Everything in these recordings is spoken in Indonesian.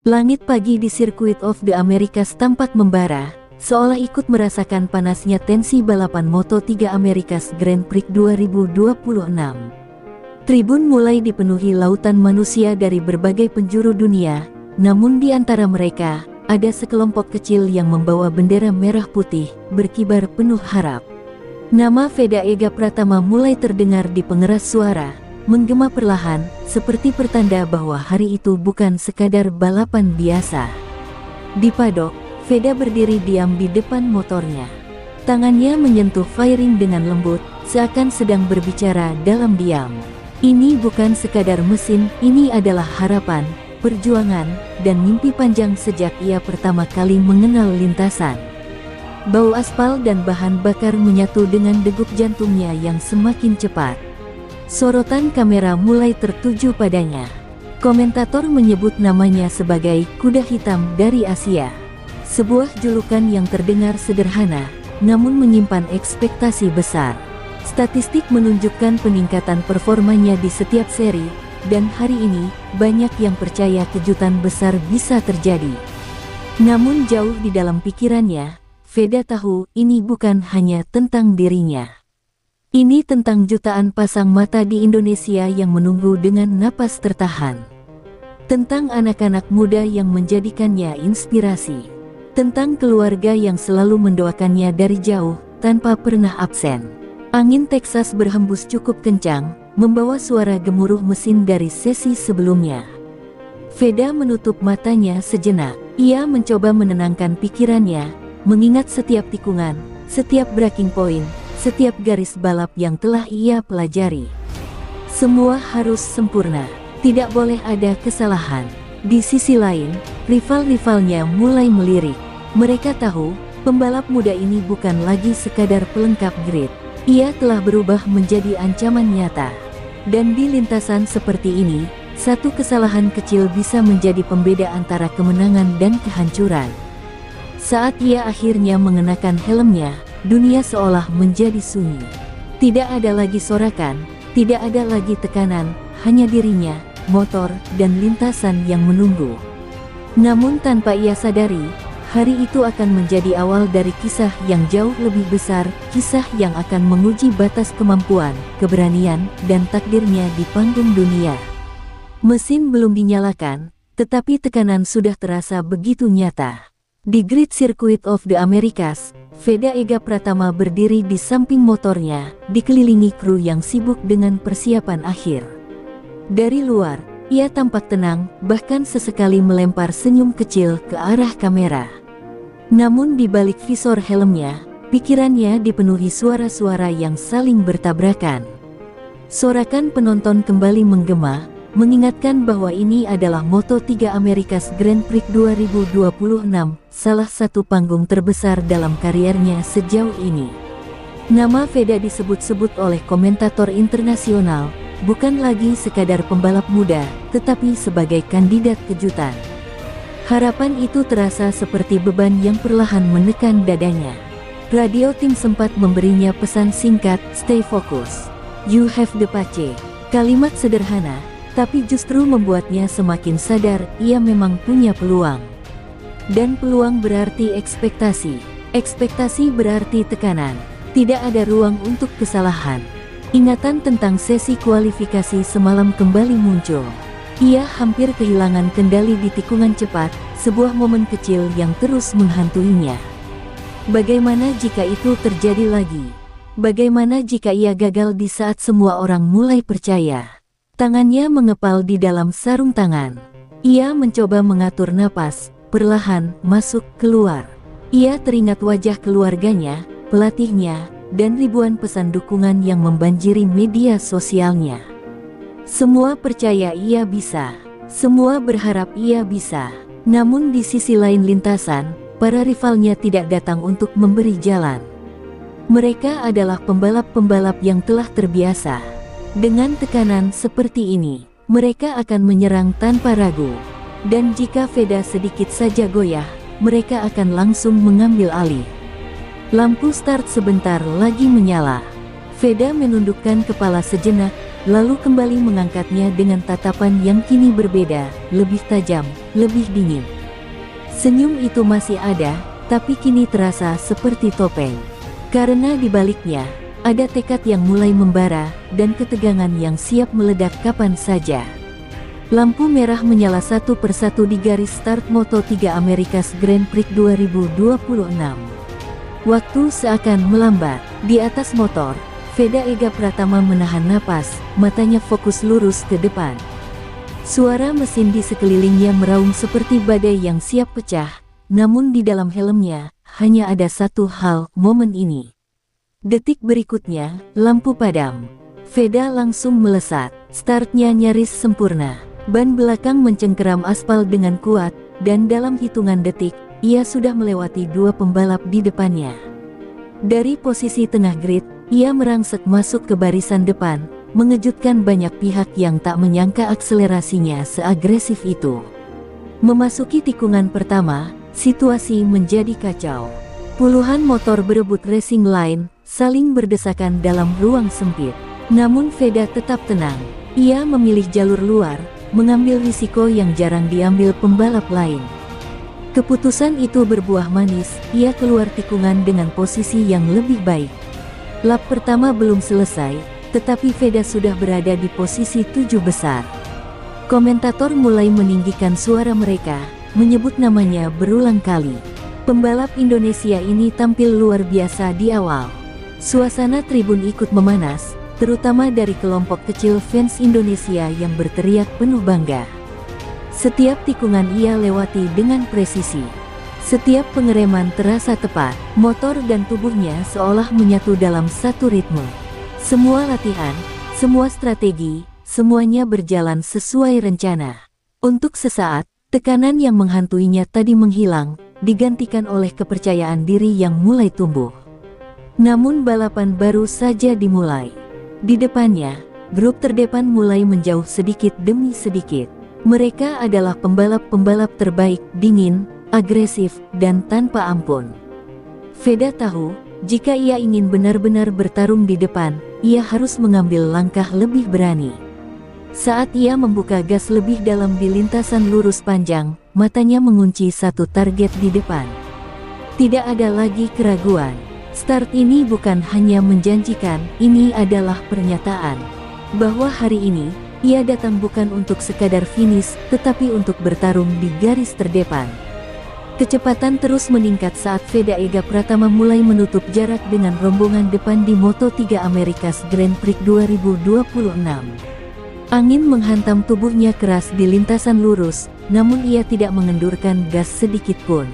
Langit pagi di Circuit of the Americas tampak membara, seolah ikut merasakan panasnya tensi balapan Moto3 Americas Grand Prix 2026. Tribun mulai dipenuhi lautan manusia dari berbagai penjuru dunia, namun di antara mereka, ada sekelompok kecil yang membawa bendera merah putih, berkibar penuh harap. Nama Veda Ega Pratama mulai terdengar di pengeras suara, menggema perlahan, seperti pertanda bahwa hari itu bukan sekadar balapan biasa. Di padok, Veda berdiri diam di depan motornya. Tangannya menyentuh fairing dengan lembut, seakan sedang berbicara dalam diam. Ini bukan sekadar mesin, ini adalah harapan, perjuangan, dan mimpi panjang sejak ia pertama kali mengenal lintasan. Bau aspal dan bahan bakar menyatu dengan degup jantungnya yang semakin cepat. Sorotan kamera mulai tertuju padanya. Komentator menyebut namanya sebagai kuda hitam dari Asia. Sebuah julukan yang terdengar sederhana, namun menyimpan ekspektasi besar. Statistik menunjukkan peningkatan performanya di setiap seri, dan hari ini, banyak yang percaya kejutan besar bisa terjadi. Namun jauh di dalam pikirannya, Veda tahu ini bukan hanya tentang dirinya. Ini tentang jutaan pasang mata di Indonesia yang menunggu dengan napas tertahan. Tentang anak-anak muda yang menjadikannya inspirasi. Tentang keluarga yang selalu mendoakannya dari jauh, tanpa pernah absen. Angin Texas berhembus cukup kencang, membawa suara gemuruh mesin dari sesi sebelumnya. Veda menutup matanya sejenak. Ia mencoba menenangkan pikirannya, mengingat setiap tikungan, setiap braking point, setiap garis balap yang telah ia pelajari. Semua harus sempurna, tidak boleh ada kesalahan. Di sisi lain, rival-rivalnya mulai melirik. Mereka tahu, pembalap muda ini bukan lagi sekadar pelengkap grid. Ia telah berubah menjadi ancaman nyata. Dan di lintasan seperti ini, satu kesalahan kecil bisa menjadi pembeda antara kemenangan dan kehancuran. Saat ia akhirnya mengenakan helmnya, dunia seolah menjadi sunyi. Tidak ada lagi sorakan, tidak ada lagi tekanan, hanya dirinya, motor, dan lintasan yang menunggu. Namun tanpa ia sadari, hari itu akan menjadi awal dari kisah yang jauh lebih besar, kisah yang akan menguji batas kemampuan, keberanian, dan takdirnya di panggung dunia. Mesin belum dinyalakan, tetapi tekanan sudah terasa begitu nyata. Di grid Circuit of the Americas, Veda Ega Pratama berdiri di samping motornya, dikelilingi kru yang sibuk dengan persiapan akhir. Dari luar, ia tampak tenang, bahkan sesekali melempar senyum kecil ke arah kamera. Namun di balik visor helmnya, pikirannya dipenuhi suara-suara yang saling bertabrakan. Sorakan penonton kembali menggema, mengingatkan bahwa ini adalah Moto3 Americas Grand Prix 2026, salah satu panggung terbesar dalam kariernya sejauh ini. Nama Veda disebut-sebut oleh komentator internasional, bukan lagi sekadar pembalap muda, tetapi sebagai kandidat kejutan. Harapan itu terasa seperti beban yang perlahan menekan dadanya. Radio tim sempat memberinya pesan singkat, "Stay focus. You have the pace." Kalimat sederhana, tapi justru membuatnya semakin sadar ia memang punya peluang. Dan peluang berarti ekspektasi. Ekspektasi berarti tekanan. Tidak ada ruang untuk kesalahan. Ingatan tentang sesi kualifikasi semalam kembali muncul. Ia hampir kehilangan kendali di tikungan cepat, sebuah momen kecil yang terus menghantuinya. Bagaimana jika itu terjadi lagi? Bagaimana jika ia gagal di saat semua orang mulai percaya? Tangannya mengepal di dalam sarung tangan. Ia mencoba mengatur napas, perlahan masuk keluar. Ia teringat wajah keluarganya, pelatihnya, dan ribuan pesan dukungan yang membanjiri media sosialnya. Semua percaya ia bisa. Semua berharap ia bisa. Namun di sisi lain lintasan, para rivalnya tidak datang untuk memberi jalan. Mereka adalah pembalap-pembalap yang telah terbiasa. Dengan tekanan seperti ini, mereka akan menyerang tanpa ragu. Dan jika Veda sedikit saja goyah, mereka akan langsung mengambil alih. Lampu start sebentar lagi menyala. Veda menundukkan kepala sejenak, lalu kembali mengangkatnya dengan tatapan yang kini berbeda, lebih tajam, lebih dingin. Senyum itu masih ada, tapi kini terasa seperti topeng. Karena di baliknya, ada tekad yang mulai membara, dan ketegangan yang siap meledak kapan saja. Lampu merah menyala satu persatu di garis start Moto3 America's Grand Prix 2026. Waktu seakan melambat. Di atas motor, Veda Ega Pratama menahan napas, matanya fokus lurus ke depan. Suara mesin di sekelilingnya meraung seperti badai yang siap pecah, namun di dalam helmnya, hanya ada satu hal, momen ini. Detik berikutnya, lampu padam. Veda langsung melesat, startnya nyaris sempurna. Ban belakang mencengkeram aspal dengan kuat, dan dalam hitungan detik, ia sudah melewati dua pembalap di depannya. Dari posisi tengah grid, ia merangsek masuk ke barisan depan, mengejutkan banyak pihak yang tak menyangka akselerasinya seagresif itu. Memasuki tikungan pertama, situasi menjadi kacau. Puluhan motor berebut racing line, saling berdesakan dalam ruang sempit. Namun Veda tetap tenang. Ia memilih jalur luar, mengambil risiko yang jarang diambil pembalap lain. Keputusan itu berbuah manis, ia keluar tikungan dengan posisi yang lebih baik. Lap pertama belum selesai, tetapi Veda sudah berada di posisi 7 besar. Komentator mulai meninggikan suara mereka, menyebut namanya berulang kali. Pembalap Indonesia ini tampil luar biasa di awal. Suasana tribun ikut memanas, terutama dari kelompok kecil fans Indonesia yang berteriak penuh bangga. Setiap tikungan ia lewati dengan presisi. Setiap pengereman terasa tepat, motor dan tubuhnya seolah menyatu dalam satu ritme. Semua latihan, semua strategi, semuanya berjalan sesuai rencana. Untuk sesaat, tekanan yang menghantuinya tadi menghilang, digantikan oleh kepercayaan diri yang mulai tumbuh. Namun balapan baru saja dimulai. Di depannya, grup terdepan mulai menjauh sedikit demi sedikit. Mereka adalah pembalap-pembalap terbaik, dingin, agresif, dan tanpa ampun. Veda tahu, jika ia ingin benar-benar bertarung di depan, ia harus mengambil langkah lebih berani. Saat ia membuka gas lebih dalam di lintasan lurus panjang, matanya mengunci satu target di depan. Tidak ada lagi keraguan. Start ini bukan hanya menjanjikan, ini adalah pernyataan bahwa hari ini, ia datang bukan untuk sekadar finish, tetapi untuk bertarung di garis terdepan. Kecepatan terus meningkat saat Veda Ega Pratama mulai menutup jarak dengan rombongan depan di Moto3 America's Grand Prix 2026. Angin menghantam tubuhnya keras di lintasan lurus, namun ia tidak mengendurkan gas sedikit pun.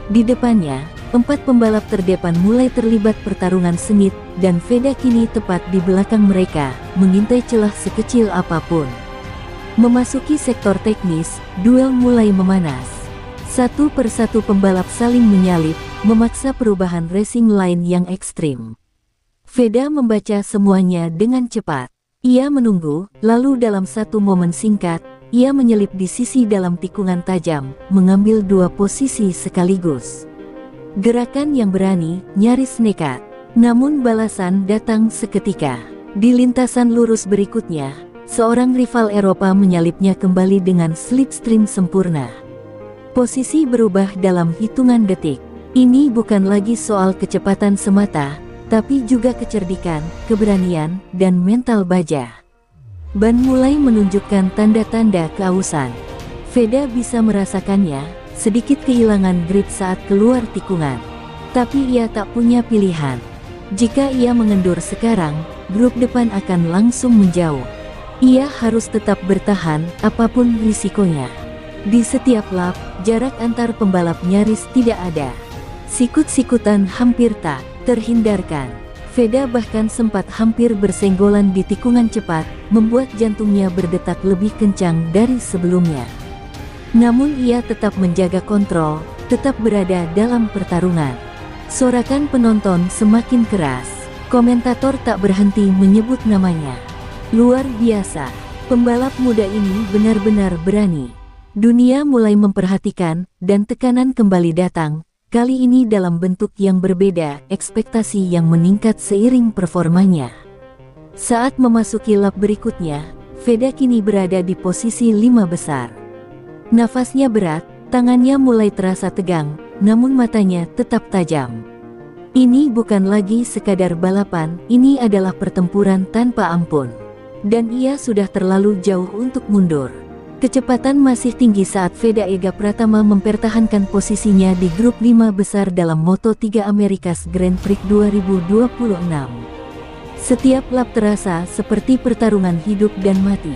Di depannya, 4 pembalap terdepan mulai terlibat pertarungan sengit, dan Veda kini tepat di belakang mereka, mengintai celah sekecil apapun. Memasuki sektor teknis, duel mulai memanas. Satu persatu pembalap saling menyalip, memaksa perubahan racing line yang ekstrim. Veda membaca semuanya dengan cepat. Ia menunggu, lalu dalam satu momen singkat, ia menyelip di sisi dalam tikungan tajam, mengambil 2 posisi sekaligus. Gerakan yang berani, nyaris nekat. Namun balasan datang seketika. Di lintasan lurus berikutnya, seorang rival Eropa menyalipnya kembali dengan slipstream sempurna. Posisi berubah dalam hitungan detik. Ini bukan lagi soal kecepatan semata, tapi juga kecerdikan, keberanian, dan mental baja. Ban mulai menunjukkan tanda-tanda keausan. Veda bisa merasakannya, sedikit kehilangan grip saat keluar tikungan. Tapi ia tak punya pilihan. Jika ia mengendur sekarang, grup depan akan langsung menjauh. Ia harus tetap bertahan, apapun risikonya. Di setiap lap, jarak antar pembalap nyaris tidak ada. Sikut-sikutan hampir tak terhindarkan. Veda bahkan sempat hampir bersenggolan di tikungan cepat, membuat jantungnya berdetak lebih kencang dari sebelumnya. Namun ia tetap menjaga kontrol, tetap berada dalam pertarungan. Sorakan penonton semakin keras. Komentator tak berhenti menyebut namanya. Luar biasa, pembalap muda ini benar-benar berani. Dunia mulai memperhatikan, dan tekanan kembali datang, kali ini dalam bentuk yang berbeda, ekspektasi yang meningkat seiring performanya. Saat memasuki lap berikutnya, Veda kini berada di posisi 5 besar. Nafasnya berat, tangannya mulai terasa tegang, namun matanya tetap tajam. Ini bukan lagi sekadar balapan, ini adalah pertempuran tanpa ampun. Dan ia sudah terlalu jauh untuk mundur. Kecepatan masih tinggi saat Veda Ega Pratama mempertahankan posisinya di grup 5 besar dalam Moto3 America's Grand Prix 2026. Setiap lap terasa seperti pertarungan hidup dan mati.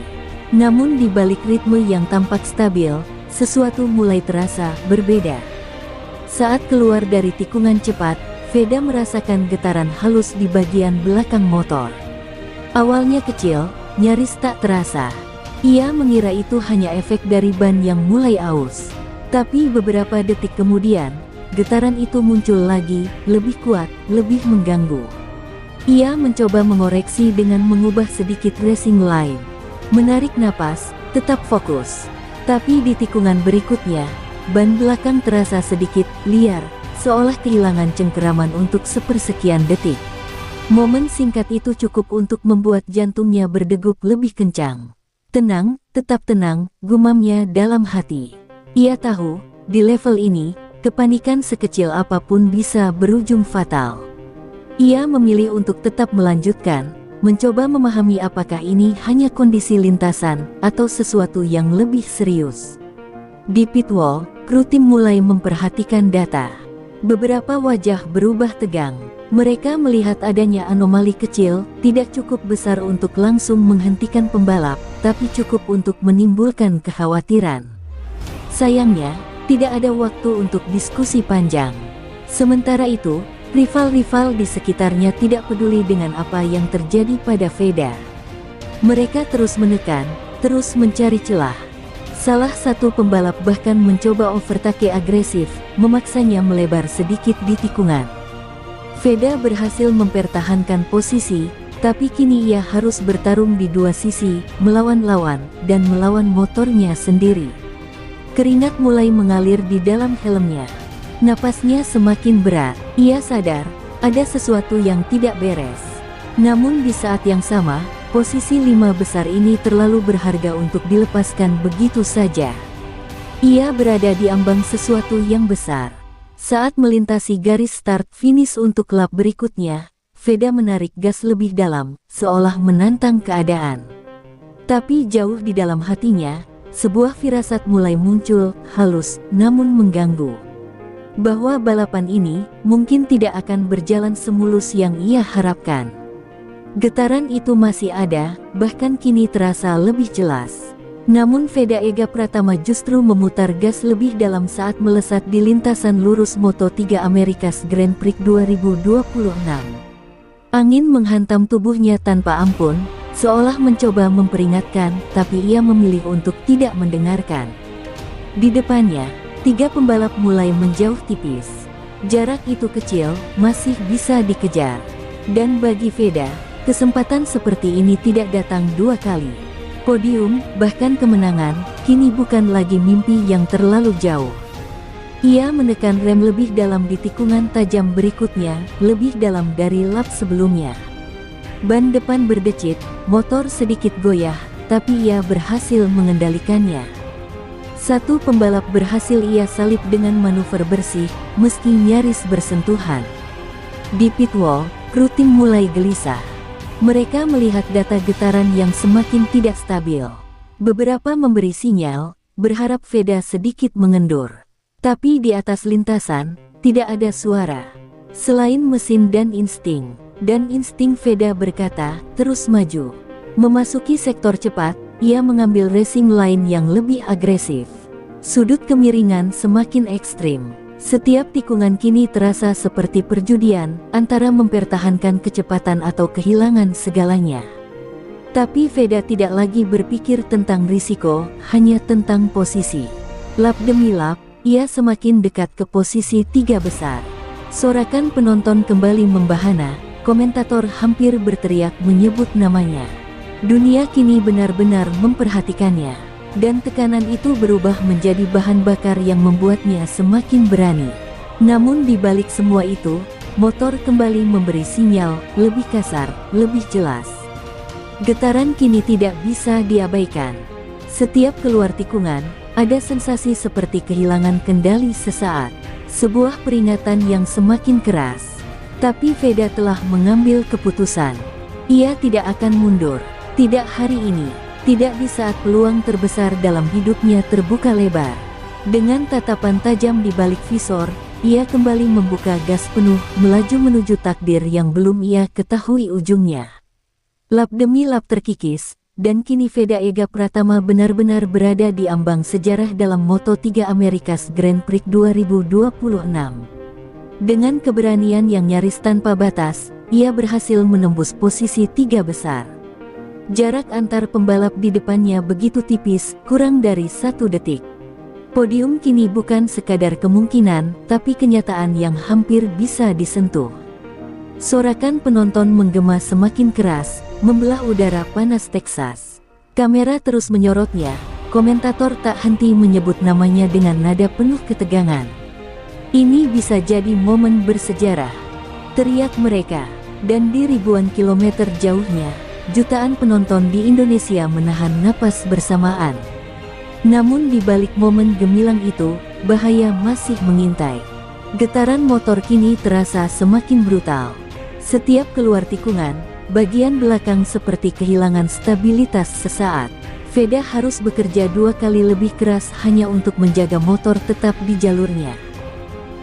Namun di balik ritme yang tampak stabil, sesuatu mulai terasa berbeda. Saat keluar dari tikungan cepat, Veda merasakan getaran halus di bagian belakang motor. Awalnya kecil, nyaris tak terasa. Ia mengira itu hanya efek dari ban yang mulai aus. Tapi beberapa detik kemudian, getaran itu muncul lagi, lebih kuat, lebih mengganggu. Ia mencoba mengoreksi dengan mengubah sedikit racing line. Menarik napas, tetap fokus. Tapi di tikungan berikutnya, ban belakang terasa sedikit liar, seolah kehilangan cengkeraman untuk sepersekian detik. Momen singkat itu cukup untuk membuat jantungnya berdegup lebih kencang. Tenang, tetap tenang, gumamnya dalam hati. Ia tahu, di level ini, kepanikan sekecil apapun bisa berujung fatal. Ia memilih untuk tetap melanjutkan, mencoba memahami apakah ini hanya kondisi lintasan atau sesuatu yang lebih serius. Di pit wall, kru tim mulai memperhatikan data. Beberapa wajah berubah tegang. Mereka melihat adanya anomali kecil, tidak cukup besar untuk langsung menghentikan pembalap, tapi cukup untuk menimbulkan kekhawatiran. Sayangnya, tidak ada waktu untuk diskusi panjang. Sementara itu, rival-rival di sekitarnya tidak peduli dengan apa yang terjadi pada Veda. Mereka terus menekan, terus mencari celah. Salah satu pembalap bahkan mencoba overtake agresif, memaksanya melebar sedikit di tikungan. Veda berhasil mempertahankan posisi, tapi kini ia harus bertarung di dua sisi, melawan lawan, dan melawan motornya sendiri. Keringat mulai mengalir di dalam helmnya. Napasnya semakin berat. Ia sadar, ada sesuatu yang tidak beres. Namun di saat yang sama, posisi 5 besar ini terlalu berharga untuk dilepaskan begitu saja. Ia berada di ambang sesuatu yang besar. Saat melintasi garis start-finish untuk lap berikutnya, Veda menarik gas lebih dalam, seolah menantang keadaan. Tapi jauh di dalam hatinya, sebuah firasat mulai muncul, halus, namun mengganggu. Bahwa balapan ini, mungkin tidak akan berjalan semulus yang ia harapkan. Getaran itu masih ada, bahkan kini terasa lebih jelas. Namun Veda Ega Pratama justru memutar gas lebih dalam saat melesat di lintasan lurus Moto3 America's Grand Prix 2026. Angin menghantam tubuhnya tanpa ampun, seolah mencoba memperingatkan, tapi ia memilih untuk tidak mendengarkan. Di depannya, 3 pembalap mulai menjauh tipis. Jarak itu kecil, masih bisa dikejar. Dan bagi Veda, kesempatan seperti ini tidak datang 2 kali. Podium, bahkan kemenangan, kini bukan lagi mimpi yang terlalu jauh. Ia menekan rem lebih dalam di tikungan tajam berikutnya, lebih dalam dari lap sebelumnya. Ban depan berdecit, motor sedikit goyah, tapi ia berhasil mengendalikannya. Satu pembalap berhasil ia salip dengan manuver bersih, meski nyaris bersentuhan. Di pit wall, kru tim mulai gelisah. Mereka melihat data getaran yang semakin tidak stabil. Beberapa memberi sinyal, berharap Veda sedikit mengendur. Tapi di atas lintasan, tidak ada suara. Selain mesin dan insting. Dan insting Veda berkata, terus maju. Memasuki sektor cepat, ia mengambil racing line yang lebih agresif. Sudut kemiringan semakin ekstrim. Setiap tikungan kini terasa seperti perjudian, antara mempertahankan kecepatan atau kehilangan segalanya. Tapi Veda tidak lagi berpikir tentang risiko, hanya tentang posisi. Lap demi lap, ia semakin dekat ke posisi 3 besar. Sorakan penonton kembali membahana, komentator hampir berteriak menyebut namanya. Dunia kini benar-benar memperhatikannya. Dan tekanan itu berubah menjadi bahan bakar yang membuatnya semakin berani. Namun di balik semua itu, motor kembali memberi sinyal, lebih kasar, lebih jelas. Getaran kini tidak bisa diabaikan. Setiap keluar tikungan, ada sensasi seperti kehilangan kendali sesaat. Sebuah peringatan yang semakin keras. Tapi Veda telah mengambil keputusan. Ia tidak akan mundur. Tidak hari ini. Tidak di saat peluang terbesar dalam hidupnya terbuka lebar. Dengan tatapan tajam di balik visor, ia kembali membuka gas penuh, melaju menuju takdir yang belum ia ketahui ujungnya. Lap demi lap terkikis, dan kini Veda Ega Pratama benar-benar berada di ambang sejarah dalam Moto3 Amerikas Grand Prix 2026. Dengan keberanian yang nyaris tanpa batas, ia berhasil menembus posisi 3 besar. Jarak antar pembalap di depannya begitu tipis, kurang dari 1 detik. Podium kini bukan sekadar kemungkinan, tapi kenyataan yang hampir bisa disentuh. Sorakan penonton menggema semakin keras, membelah udara panas Texas. Kamera terus menyorotnya, komentator tak henti menyebut namanya dengan nada penuh ketegangan. Ini bisa jadi momen bersejarah, teriak mereka, dan di ribuan kilometer jauhnya, jutaan penonton di Indonesia menahan napas bersamaan. Namun di balik momen gemilang itu, bahaya masih mengintai. Getaran motor kini terasa semakin brutal. Setiap keluar tikungan, bagian belakang seperti kehilangan stabilitas sesaat. Veda harus bekerja 2 kali lebih keras hanya untuk menjaga motor tetap di jalurnya.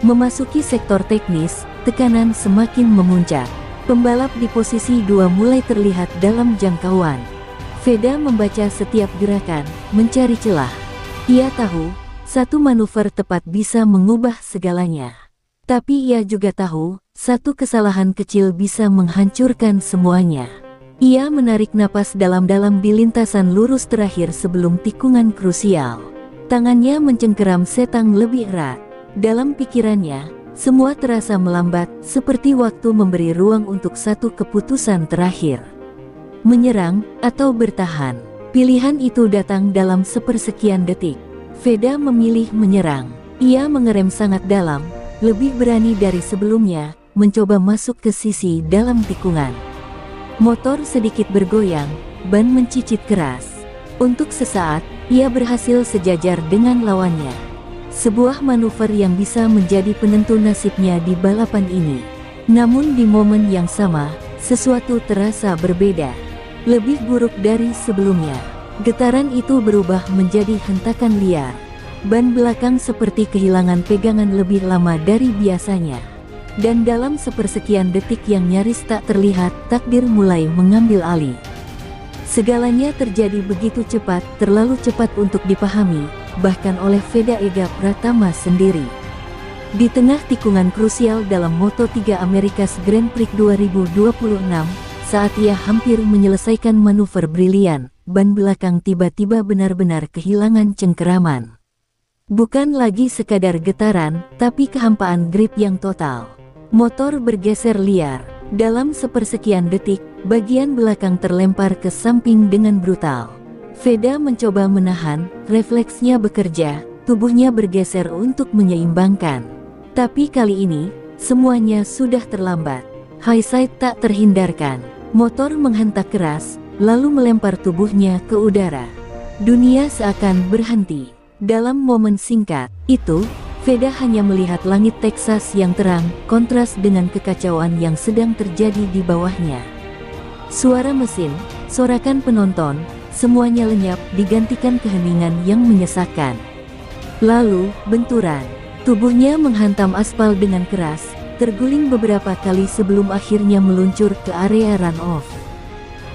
Memasuki sektor teknis, tekanan semakin memuncak. Pembalap di posisi 2 mulai terlihat dalam jangkauan. Veda membaca setiap gerakan, mencari celah. Ia tahu, satu manuver tepat bisa mengubah segalanya. Tapi ia juga tahu, satu kesalahan kecil bisa menghancurkan semuanya. Ia menarik napas dalam-dalam di lintasan lurus terakhir sebelum tikungan krusial. Tangannya mencengkeram setang lebih erat. Dalam pikirannya, semua terasa melambat, seperti waktu memberi ruang untuk satu keputusan terakhir. Menyerang atau bertahan. Pilihan itu datang dalam sepersekian detik. Veda memilih menyerang. Ia mengerem sangat dalam, lebih berani dari sebelumnya, mencoba masuk ke sisi dalam tikungan. Motor sedikit bergoyang, ban mencicit keras. Untuk sesaat, ia berhasil sejajar dengan lawannya. Sebuah manuver yang bisa menjadi penentu nasibnya di balapan ini. Namun di momen yang sama, sesuatu terasa berbeda. Lebih buruk dari sebelumnya. Getaran itu berubah menjadi hentakan liar. Ban belakang seperti kehilangan pegangan lebih lama dari biasanya. Dan dalam sepersekian detik yang nyaris tak terlihat, takdir mulai mengambil alih. Segalanya terjadi begitu cepat, terlalu cepat untuk dipahami, bahkan oleh Veda Ega Pratama sendiri. Di tengah tikungan krusial dalam Moto3 Amerikas Grand Prix 2026, saat ia hampir menyelesaikan manuver brilian, ban belakang tiba-tiba benar-benar kehilangan cengkeraman. Bukan lagi sekadar getaran, tapi kehampaan grip yang total. Motor bergeser liar. Dalam sepersekian detik, bagian belakang terlempar ke samping dengan brutal. Veda mencoba menahan, refleksnya bekerja, tubuhnya bergeser untuk menyeimbangkan. Tapi kali ini, semuanya sudah terlambat. High side tak terhindarkan. Motor menghentak keras, lalu melempar tubuhnya ke udara. Dunia seakan berhenti. Dalam momen singkat itu, Veda hanya melihat langit Texas yang terang, kontras dengan kekacauan yang sedang terjadi di bawahnya. Suara mesin, sorakan penonton, semuanya lenyap digantikan keheningan yang menyesakkan. Lalu, benturan. Tubuhnya menghantam aspal dengan keras, terguling beberapa kali sebelum akhirnya meluncur ke area runoff.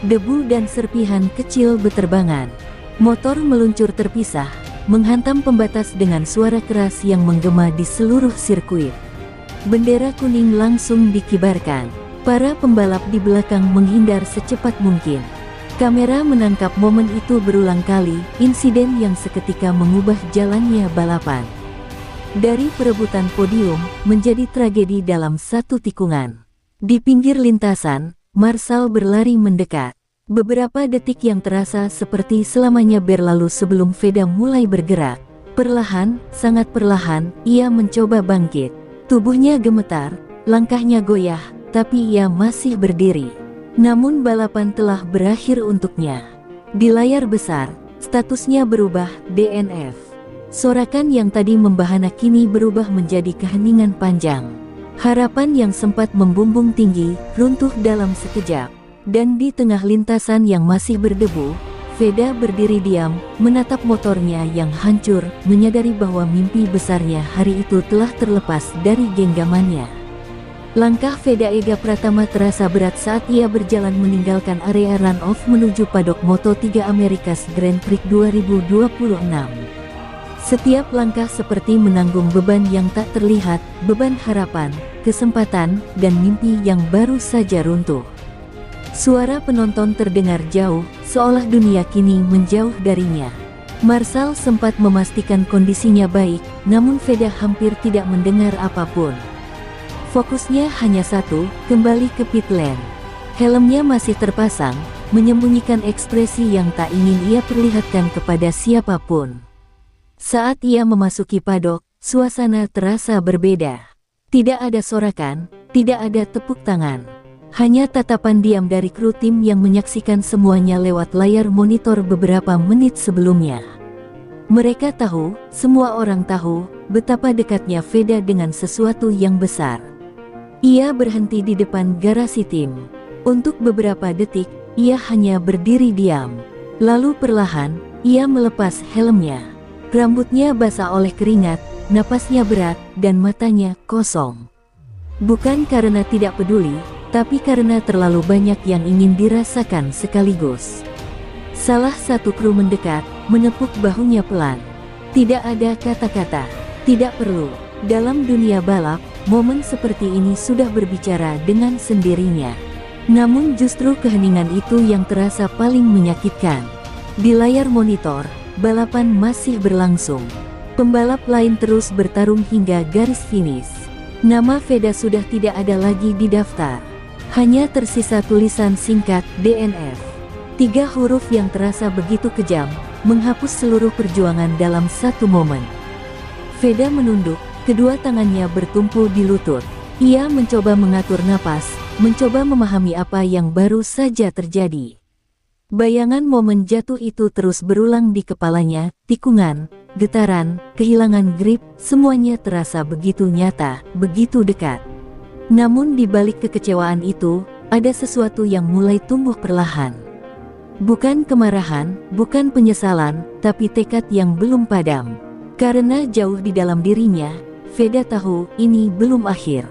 Debu dan serpihan kecil beterbangan. Motor meluncur terpisah, menghantam pembatas dengan suara keras yang menggema di seluruh sirkuit. Bendera kuning langsung dikibarkan. Para pembalap di belakang menghindar secepat mungkin. Kamera menangkap momen itu berulang kali, insiden yang seketika mengubah jalannya balapan. Dari perebutan podium, menjadi tragedi dalam satu tikungan. Di pinggir lintasan, Marshall berlari mendekat. Beberapa detik yang terasa seperti selamanya berlalu sebelum Veda mulai bergerak. Perlahan, sangat perlahan, ia mencoba bangkit. Tubuhnya gemetar, langkahnya goyah, tapi ia masih berdiri. Namun balapan telah berakhir untuknya. Di layar besar, statusnya berubah, DNF. Sorakan yang tadi membahana kini berubah menjadi keheningan panjang. Harapan yang sempat membumbung tinggi, runtuh dalam sekejap. Dan di tengah lintasan yang masih berdebu, Veda berdiri diam, menatap motornya yang hancur, menyadari bahwa mimpi besarnya hari itu telah terlepas dari genggamannya. Langkah Veda Ega Pratama terasa berat saat ia berjalan meninggalkan area run-off menuju padok Moto3 Amerikas Grand Prix 2026. Setiap langkah seperti menanggung beban yang tak terlihat, beban harapan, kesempatan, dan mimpi yang baru saja runtuh. Suara penonton terdengar jauh, seolah dunia kini menjauh darinya. Marshall sempat memastikan kondisinya baik, namun Veda hampir tidak mendengar apapun. Fokusnya hanya satu, kembali ke pit lane. Helmnya masih terpasang, menyembunyikan ekspresi yang tak ingin ia perlihatkan kepada siapapun. Saat ia memasuki padok, suasana terasa berbeda. Tidak ada sorakan, tidak ada tepuk tangan. Hanya tatapan diam dari kru tim yang menyaksikan semuanya lewat layar monitor beberapa menit sebelumnya. Mereka tahu, semua orang tahu, betapa dekatnya Veda dengan sesuatu yang besar. Ia berhenti di depan garasi tim. Untuk beberapa detik, ia hanya berdiri diam. Lalu perlahan, ia melepas helmnya. Rambutnya basah oleh keringat, napasnya berat, dan matanya kosong. Bukan karena tidak peduli, tapi karena terlalu banyak yang ingin dirasakan sekaligus. Salah satu kru mendekat, menepuk bahunya pelan. Tidak ada kata-kata, tidak perlu. Dalam dunia balap, momen seperti ini sudah berbicara dengan sendirinya. Namun justru keheningan itu yang terasa paling menyakitkan. Di layar monitor, balapan masih berlangsung. Pembalap lain terus bertarung hingga garis finish. Nama Veda sudah tidak ada lagi di daftar. Hanya tersisa tulisan singkat DNF. 3 huruf yang terasa begitu kejam, menghapus seluruh perjuangan dalam satu momen. Veda menunduk, kedua tangannya bertumpu di lutut. Ia mencoba mengatur napas, mencoba memahami apa yang baru saja terjadi. Bayangan momen jatuh itu terus berulang di kepalanya, tikungan, getaran, kehilangan grip, semuanya terasa begitu nyata, begitu dekat. Namun di balik kekecewaan itu, ada sesuatu yang mulai tumbuh perlahan. Bukan kemarahan, bukan penyesalan, tapi tekad yang belum padam. Karena jauh di dalam dirinya, Veda tahu ini belum akhir.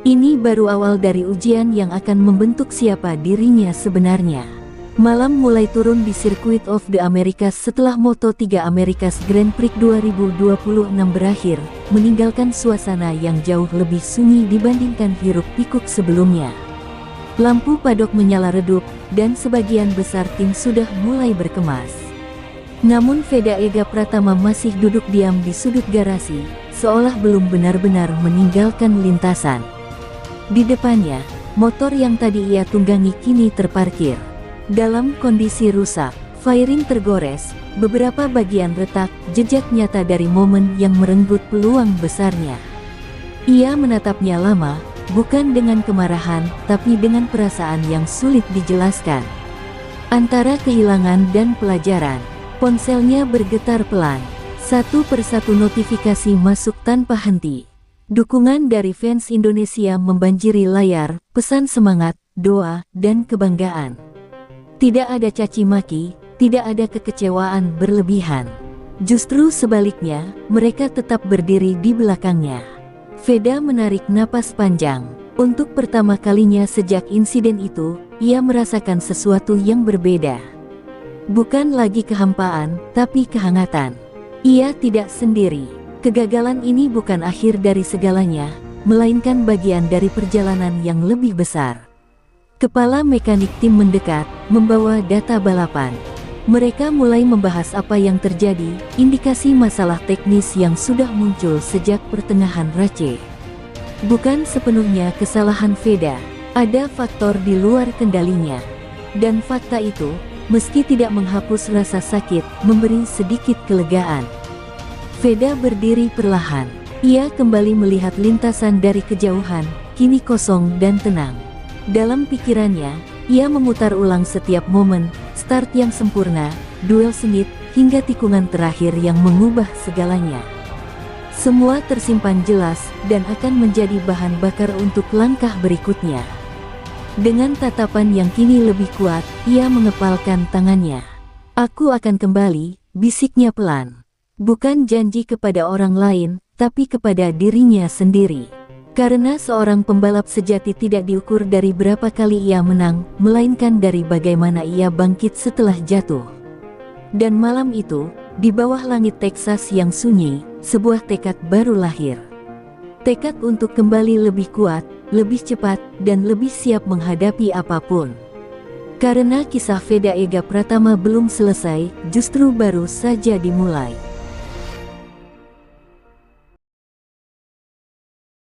Ini baru awal dari ujian yang akan membentuk siapa dirinya sebenarnya. Malam mulai turun di Circuit of the Americas setelah Moto3 Americas Grand Prix 2026 berakhir, meninggalkan suasana yang jauh lebih sunyi dibandingkan hiruk-pikuk sebelumnya. Lampu padok menyala redup, dan sebagian besar tim sudah mulai berkemas. Namun Veda Ega Pratama masih duduk diam di sudut garasi, seolah belum benar-benar meninggalkan lintasan. Di depannya, motor yang tadi ia tunggangi kini terparkir. Dalam kondisi rusak, fairing tergores, beberapa bagian retak, jejak nyata dari momen yang merenggut peluang besarnya. Ia menatapnya lama, bukan dengan kemarahan, tapi dengan perasaan yang sulit dijelaskan. Antara kehilangan dan pelajaran, ponselnya bergetar pelan. Satu persatu notifikasi masuk tanpa henti. Dukungan dari fans Indonesia membanjiri layar, pesan semangat, doa, dan kebanggaan. Tidak ada caci maki, tidak ada kekecewaan berlebihan. Justru sebaliknya, mereka tetap berdiri di belakangnya. Veda menarik napas panjang. Untuk pertama kalinya sejak insiden itu, ia merasakan sesuatu yang berbeda. Bukan lagi kehampaan, tapi kehangatan. Ia tidak sendiri. Kegagalan ini bukan akhir dari segalanya, melainkan bagian dari perjalanan yang lebih besar. Kepala mekanik tim mendekat, membawa data balapan. Mereka mulai membahas apa yang terjadi, indikasi masalah teknis yang sudah muncul sejak pertengahan race. Bukan sepenuhnya kesalahan Veda, ada faktor di luar kendalinya. Dan fakta itu, meski tidak menghapus rasa sakit, memberi sedikit kelegaan. Veda berdiri perlahan. Ia kembali melihat lintasan dari kejauhan, kini kosong dan tenang. Dalam pikirannya, Ia memutar ulang setiap momen, start yang sempurna, duel sengit, hingga tikungan terakhir yang mengubah segalanya. Semua tersimpan jelas, dan akan menjadi bahan bakar untuk langkah berikutnya. Dengan tatapan yang kini lebih kuat, ia mengepalkan tangannya. "Aku akan kembali," bisiknya pelan. Bukan janji kepada orang lain, tapi kepada dirinya sendiri. Karena seorang pembalap sejati tidak diukur dari berapa kali ia menang, melainkan dari bagaimana ia bangkit setelah jatuh. Dan malam itu, di bawah langit Texas yang sunyi, sebuah tekad baru lahir. Tekad untuk kembali lebih kuat, lebih cepat, dan lebih siap menghadapi apapun. Karena kisah Veda Ega Pratama belum selesai, justru baru saja dimulai.